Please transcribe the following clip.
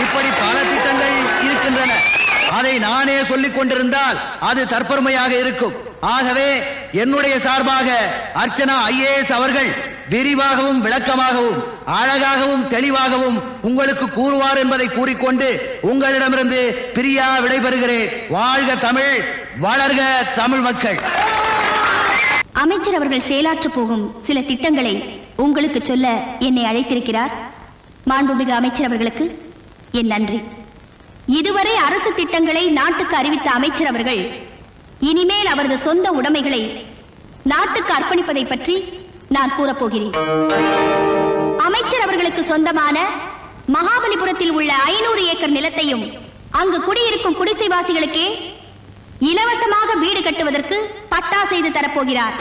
இப்படி பல திட்டங்கள் இருக்கின்றன. அதை நானே சொல்லிக் கொண்டிருந்தால் அது தற்பெருமையாக இருக்கும். ஆகவே என்னுடைய சார்பாக அர்ச்சனா IAS அவர்கள் விரிவாகவும் விளக்கமாகவும் அழகாகவும் தெளிவாகவும் உங்களுக்கு கூறுவார் என்பதை கூறிக்கொண்டு உங்களிடமிருந்து பிரியா விடைபெறுகிறேன். வாழ்க தமிழ், வளர்க தமிழ் மக்கள். அமைச்சர் அவர்கள் செயலாற்ற போகும் சில திட்டங்களை உங்களுக்கு சொல்ல என்னை அழைத்திருக்கிறார். மாண்புமிகு அமைச்சர் அவர்களுக்கு என் நன்றி. இதுவரை அரசு திட்டங்களை நாட்டுக்கு அறிவித்த அமைச்சர் அவர்கள் இனிமேல் அவரது சொந்த உடைமைகளை நாட்டுக்கு அர்ப்பணிப்பதை பற்றி நான் கூறப்போகிறேன். அமைச்சர் அவர்களுக்கு சொந்தமான மகாபலிபுரத்தில் உள்ள 500 ஏக்கர் நிலத்தையும் அங்கு குடியிருக்கும் குடிசைவாசிகளுக்கே இலவசமாக வீடு கட்டுவதற்கு பட்டா செய்து தரப்போகிறார்.